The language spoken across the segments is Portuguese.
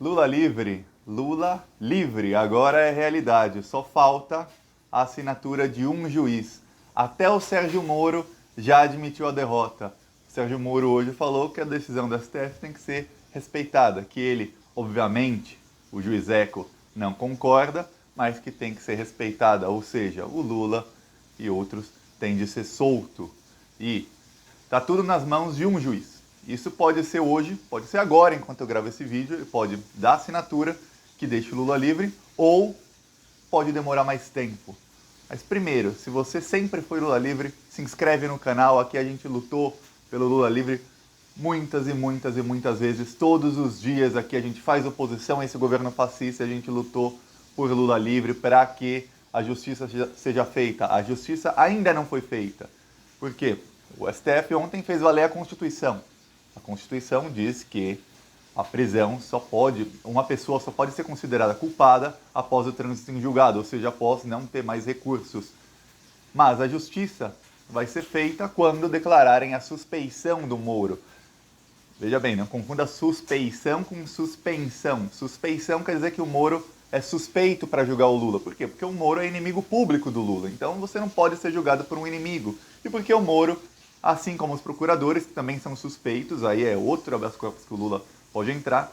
Lula livre, Lula livre, agora é realidade. Só falta a assinatura de um juiz. Até o Sérgio Moro já admitiu a derrota. O Sérgio Moro hoje falou que a decisão do STF tem que ser respeitada, que ele, obviamente, o juiz Eco não concorda, mas que tem que ser respeitada, ou seja, o Lula e outros têm de ser solto. E tá tudo nas mãos de um juiz. Isso pode ser hoje, pode ser agora, enquanto eu gravo esse vídeo, ele pode dar assinatura que deixe o Lula livre, ou pode demorar mais tempo. Mas primeiro, se você sempre foi Lula livre, se inscreve no canal, aqui a gente lutou pelo Lula livre muitas e muitas e muitas vezes, todos os dias aqui a gente faz oposição a esse governo fascista, a gente lutou por Lula livre para que a justiça seja feita. A justiça ainda não foi feita. Por quê? O STF ontem fez valer a Constituição. A Constituição diz que a prisão uma pessoa só pode ser considerada culpada após o trânsito em julgado, ou seja, após não ter mais recursos. Mas a justiça vai ser feita quando declararem a suspeição do Moro. Veja bem, não confunda suspeição com suspensão. Suspeição quer dizer que o Moro é suspeito para julgar o Lula. Por quê? Porque o Moro é inimigo público do Lula. Então você não pode ser julgado por um inimigo. E porque o Moro, assim como os procuradores, que também são suspeitos, aí é outro habeas corpus que o Lula pode entrar,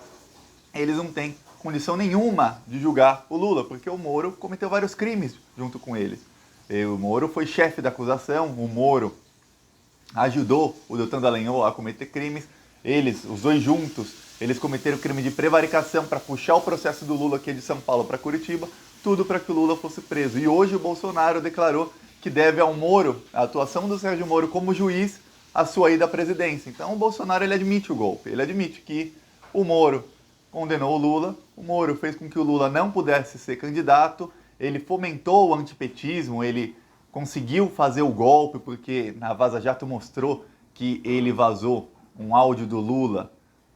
eles não têm condição nenhuma de julgar o Lula, porque o Moro cometeu vários crimes junto com eles. E o Moro foi chefe da acusação, o Moro ajudou o Deltan Dallagnol a cometer crimes, eles, os dois juntos, eles cometeram crime de prevaricação para puxar o processo do Lula aqui de São Paulo para Curitiba, tudo para que o Lula fosse preso. E hoje o Bolsonaro declarou que deve ao Moro, a atuação do Sérgio Moro como juiz, a sua ida à presidência. Então o Bolsonaro ele admite o golpe, ele admite que o Moro condenou o Lula, o Moro fez com que o Lula não pudesse ser candidato, ele fomentou o antipetismo, ele conseguiu fazer o golpe, porque na Vaza Jato mostrou que ele vazou um áudio do Lula.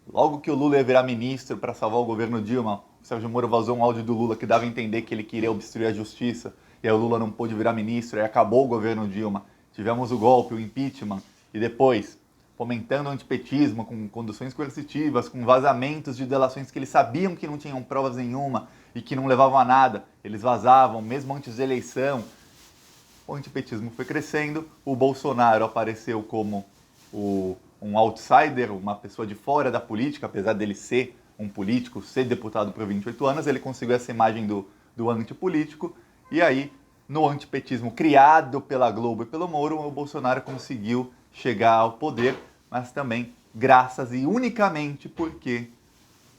Logo que o Lula ia virar ministro para salvar o governo Dilma, o Sérgio Moro vazou um áudio do Lula que dava a entender que ele queria obstruir a justiça, e aí o Lula não pôde virar ministro, e acabou o governo Dilma. Tivemos o golpe, o impeachment, e depois, fomentando o antipetismo, com conduções coercitivas, com vazamentos de delações que eles sabiam que não tinham provas nenhuma e que não levavam a nada. Eles vazavam, mesmo antes da eleição. O antipetismo foi crescendo, o Bolsonaro apareceu como um outsider, uma pessoa de fora da política, apesar dele ser um político, ser deputado por 28 anos, ele conseguiu essa imagem do antipolítico, e aí, no antipetismo criado pela Globo e pelo Moro, o Bolsonaro conseguiu chegar ao poder, mas também graças e unicamente porque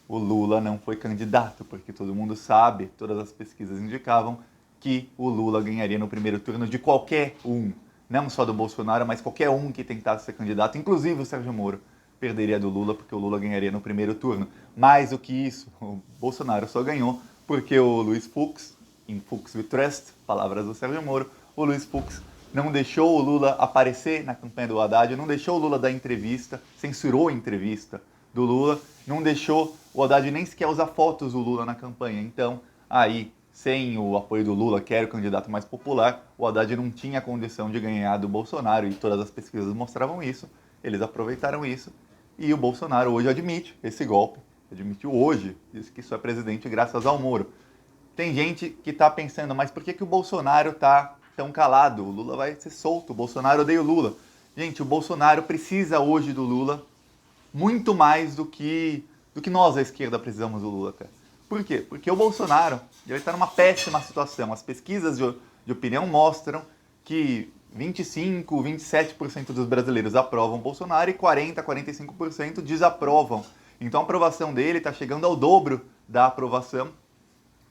o Lula não foi candidato, porque todo mundo sabe, todas as pesquisas indicavam que o Lula ganharia no primeiro turno de qualquer um, não só do Bolsonaro, mas qualquer um que tentasse ser candidato, inclusive o Sérgio Moro perderia do Lula, porque o Lula ganharia no primeiro turno. Mais do que isso, o Bolsonaro só ganhou porque o Luiz Fux, em Fux We Trust, palavras do Sérgio Moro, o Luiz Fux não deixou o Lula aparecer na campanha do Haddad, não deixou o Lula dar entrevista, censurou a entrevista do Lula, não deixou o Haddad nem sequer usar fotos do Lula na campanha. Então, aí, sem o apoio do Lula, que era o candidato mais popular, o Haddad não tinha condição de ganhar do Bolsonaro, e todas as pesquisas mostravam isso, eles aproveitaram isso, e o Bolsonaro hoje admite esse golpe, admitiu hoje, disse que só é presidente graças ao Moro. Tem gente que está pensando, mas por que o Bolsonaro está tão calado? O Lula vai ser solto, o Bolsonaro odeia o Lula. Gente, o Bolsonaro precisa hoje do Lula muito mais do que nós, a esquerda, precisamos do Lula, cara. Por quê? Porque o Bolsonaro está numa péssima situação. As pesquisas de opinião mostram que 25, 27% dos brasileiros aprovam o Bolsonaro e 40, 45% desaprovam. Então a aprovação dele está chegando ao dobro da aprovação.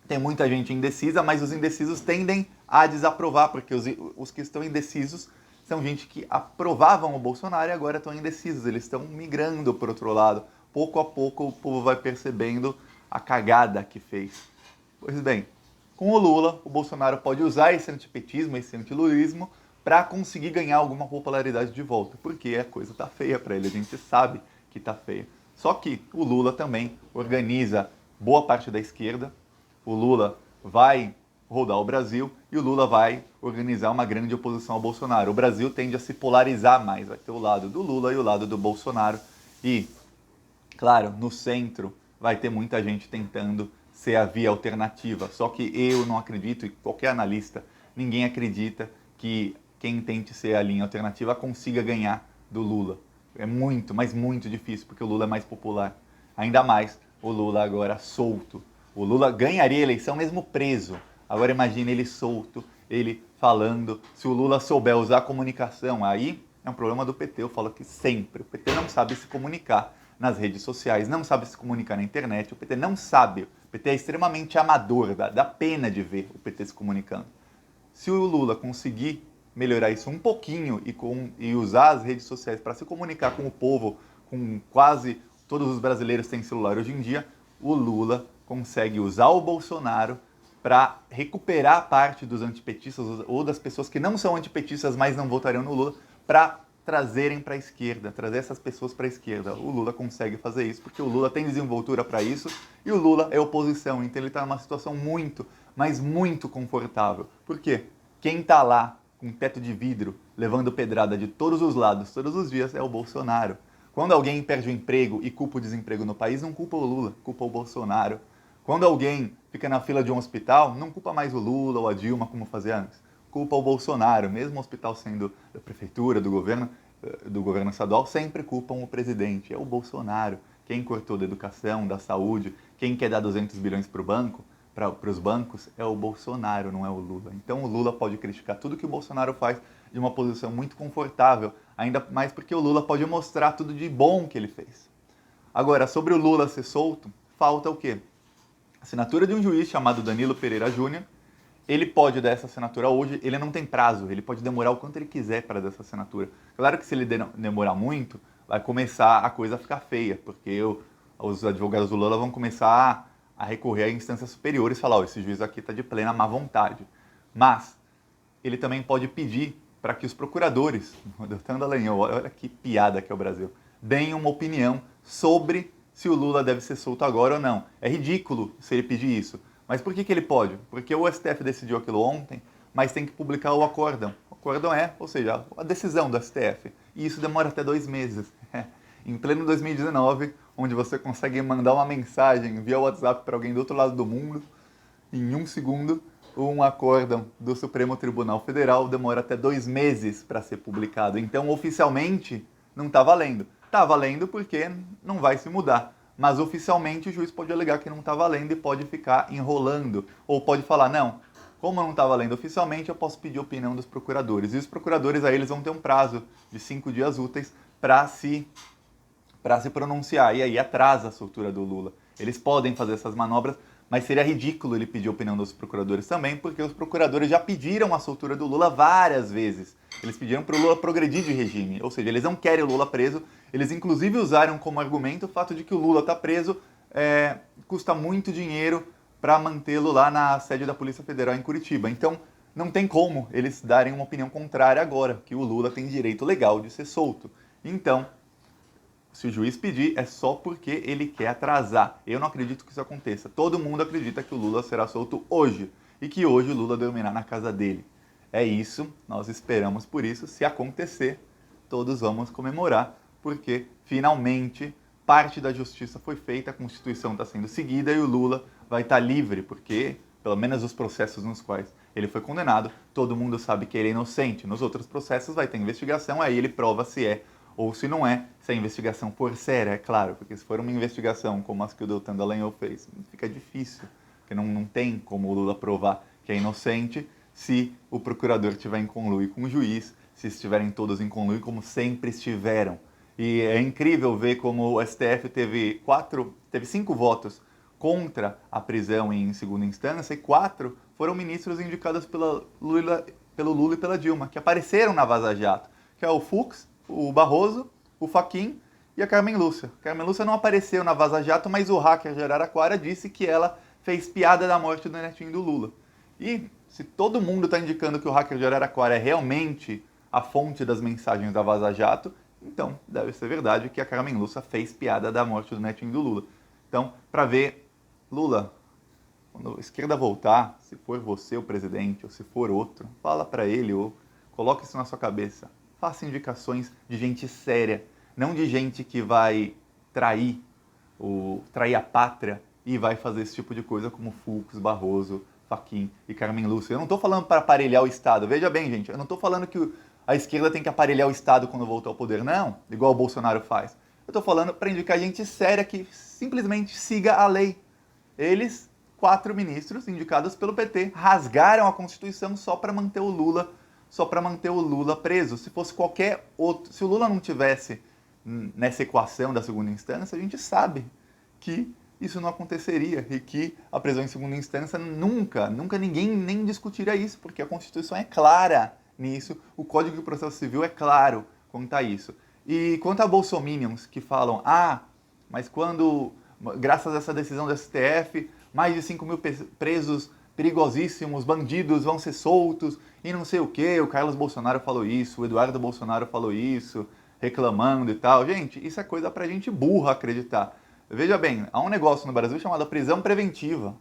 Tem muita gente indecisa, mas os indecisos tendem a desaprovar, porque os que estão indecisos são gente que aprovavam o Bolsonaro e agora estão indecisos, eles estão migrando para o outro lado. Pouco a pouco o povo vai percebendo a cagada que fez. Pois bem, com o Lula, o Bolsonaro pode usar esse antipetismo, esse antilulismo, para conseguir ganhar alguma popularidade de volta, porque a coisa tá feia para ele, a gente sabe que tá feia. Só que o Lula também organiza boa parte da esquerda, o Lula vai rodar o Brasil e o Lula vai organizar uma grande oposição ao Bolsonaro. O Brasil tende a se polarizar mais, vai ter o lado do Lula e o lado do Bolsonaro. E, claro, no centro vai ter muita gente tentando ser a via alternativa. Só que eu não acredito, e qualquer analista, ninguém acredita que quem tente ser a linha alternativa consiga ganhar do Lula. É muito, mas muito difícil, porque o Lula é mais popular. Ainda mais o Lula agora solto. O Lula ganharia a eleição mesmo preso. Agora imagine ele solto, ele falando. Se o Lula souber usar a comunicação, aí é um problema do PT. Eu falo que sempre. O PT não sabe se comunicar nas redes sociais, não sabe se comunicar na internet. O PT não sabe. O PT é extremamente amador, dá pena de ver o PT se comunicando. Se o Lula conseguir melhorar isso um pouquinho e usar as redes sociais para se comunicar com o povo, com quase todos os brasileiros têm celular hoje em dia, o Lula consegue usar o Bolsonaro para recuperar parte dos antipetistas ou das pessoas que não são antipetistas, mas não votariam no Lula, para trazerem para a esquerda, trazer essas pessoas para a esquerda. O Lula consegue fazer isso porque o Lula tem desenvoltura para isso e o Lula é oposição, então ele está numa situação muito, mas muito confortável. Por quê? Quem está lá com teto de vidro, levando pedrada de todos os lados, todos os dias, é o Bolsonaro. Quando alguém perde o emprego e culpa o desemprego no país, não culpa o Lula, culpa o Bolsonaro. Quando alguém fica na fila de um hospital, não culpa mais o Lula ou a Dilma, como fazia antes. Culpa o Bolsonaro, mesmo o hospital sendo da prefeitura, do governo estadual, sempre culpam o presidente. É o Bolsonaro. Quem cortou da educação, da saúde, quem quer dar 200 bilhões para o banco, para os bancos, é o Bolsonaro, não é o Lula. Então o Lula pode criticar tudo que o Bolsonaro faz de uma posição muito confortável, ainda mais porque o Lula pode mostrar tudo de bom que ele fez. Agora, sobre o Lula ser solto, falta o quê? Assinatura de um juiz chamado Danilo Pereira Júnior. Ele pode dar essa assinatura hoje, ele não tem prazo, ele pode demorar o quanto ele quiser para dar essa assinatura. Claro que se ele demorar muito, vai começar a coisa a ficar feia, porque os advogados do Lula vão começar a recorrer a instâncias superiores e falar, esse juiz aqui está de plena má vontade. Mas ele também pode pedir para que os procuradores, Deltan Dallagnol, olha que piada que é o Brasil, deem uma opinião sobre se o Lula deve ser solto agora ou não. É ridículo se ele pedir isso. Mas por que ele pode? Porque o STF decidiu aquilo ontem, mas tem que publicar o acórdão. O acórdão ou seja, a decisão do STF. E isso demora até 2 meses. Em pleno 2019, onde você consegue mandar uma mensagem via WhatsApp para alguém do outro lado do mundo, em 1 segundo, um acórdão do Supremo Tribunal Federal demora até 2 meses para ser publicado. Então, oficialmente, não está valendo. Está valendo porque não vai se mudar. Mas, oficialmente, o juiz pode alegar que não está valendo e pode ficar enrolando. Ou pode falar, não, como não está valendo oficialmente, eu posso pedir a opinião dos procuradores. E os procuradores, aí, eles vão ter um prazo de 5 dias úteis para se pronunciar. E aí atrasa a soltura do Lula. Eles podem fazer essas manobras, mas seria ridículo ele pedir a opinião dos procuradores também, porque os procuradores já pediram a soltura do Lula várias vezes. Eles pediram para o Lula progredir de regime, ou seja, eles não querem o Lula preso. Eles inclusive usaram como argumento o fato de que o Lula está preso, custa muito dinheiro para mantê-lo lá na sede da Polícia Federal em Curitiba. Então, não tem como eles darem uma opinião contrária agora, que o Lula tem direito legal de ser solto. Então, se o juiz pedir, é só porque ele quer atrasar. Eu não acredito que isso aconteça. Todo mundo acredita que o Lula será solto hoje e que hoje o Lula dormirá na casa dele. É isso, nós esperamos por isso. Se acontecer, todos vamos comemorar, porque finalmente parte da justiça foi feita, a Constituição está sendo seguida e o Lula vai estar livre, porque, pelo menos os processos nos quais ele foi condenado, todo mundo sabe que ele é inocente. Nos outros processos vai ter investigação, aí ele prova se é ou se não é, se a investigação for séria, é claro, porque se for uma investigação como as que o Deltan Dallagnol fez, fica difícil, porque não tem como o Lula provar que é inocente se o procurador estiver em conluio com o juiz, se estiverem todos em conluio, como sempre estiveram. E é incrível ver como o STF teve 5 votos contra a prisão em segunda instância e 4 foram ministros indicados pelo Lula e pela Dilma, que apareceram na Vaza Jato, que é o Fux, o Barroso, o Fachin e a Carmen Lúcia. A Carmen Lúcia não apareceu na Vaza Jato, mas o hacker de Araraquara disse que ela fez piada da morte do netinho do Lula. E se todo mundo está indicando que o hacker de Araraquara é realmente a fonte das mensagens da Vaza Jato, então deve ser verdade que a Carmen Lúcia fez piada da morte do netinho do Lula. Então, para ver, Lula, quando a esquerda voltar, se for você o presidente ou se for outro, fala para ele ou coloque isso na sua cabeça. Faça indicações de gente séria, não de gente que vai trair o trair a pátria e vai fazer esse tipo de coisa como Fux, Barroso, Fachin e Carmen Lúcia. Eu não estou falando para aparelhar o Estado. Veja bem, gente, eu não estou falando que a esquerda tem que aparelhar o Estado quando voltar ao poder, não, igual o Bolsonaro faz. Eu estou falando para indicar gente séria que simplesmente siga a lei. Eles, 4 ministros indicados pelo PT, rasgaram a Constituição só para manter o Lula preso. Se fosse qualquer outro, se o Lula não tivesse nessa equação da segunda instância, a gente sabe que isso não aconteceria e que a prisão em segunda instância nunca ninguém nem discutiria isso, porque a Constituição é clara nisso, o Código de Processo Civil é claro quanto a isso. E quanto a bolsominions que falam, mas quando, graças a essa decisão do STF, mais de 5 mil presos perigosíssimos, bandidos vão ser soltos e não sei o que, o Carlos Bolsonaro falou isso, o Eduardo Bolsonaro falou isso, reclamando e tal. Gente, isso é coisa pra gente burra acreditar. Veja bem, há um negócio no Brasil chamado prisão preventiva.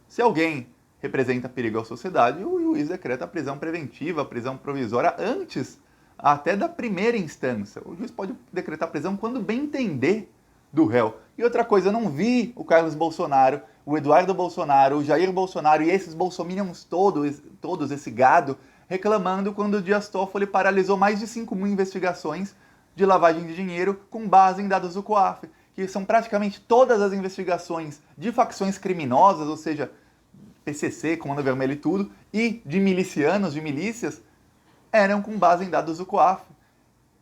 Se alguém representa perigo à sociedade, o juiz decreta a prisão preventiva, a prisão provisória antes até da primeira instância. O juiz pode decretar prisão quando bem entender do réu. E outra coisa, eu não vi o Carlos Bolsonaro, o Eduardo Bolsonaro, o Jair Bolsonaro e esses bolsominions todos esse gado, reclamando quando o Dias Toffoli paralisou mais de 5 mil investigações de lavagem de dinheiro com base em dados do COAF, que são praticamente todas as investigações de facções criminosas, ou seja, PCC, Comando Vermelho e tudo, e de milicianos, de milícias, eram com base em dados do COAF.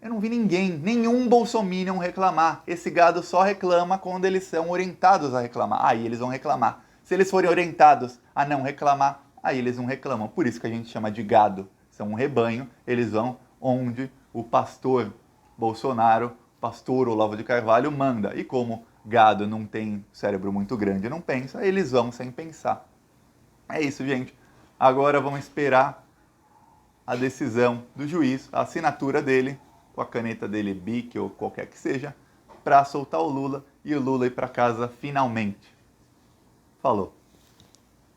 Eu não vi nenhum bolsominion reclamar. Esse gado só reclama quando eles são orientados a reclamar. Aí eles vão reclamar. Se eles forem orientados a não reclamar, aí eles não reclamam. Por isso que a gente chama de gado. São um rebanho, eles vão onde o pastor Bolsonaro, pastor Olavo de Carvalho, manda. E como gado não tem cérebro muito grande e não pensa, eles vão sem pensar. É isso, gente. Agora vamos esperar a decisão do juiz, a assinatura dele, com a caneta dele Bic ou qualquer que seja, para soltar o Lula e o Lula ir para casa finalmente. Falou.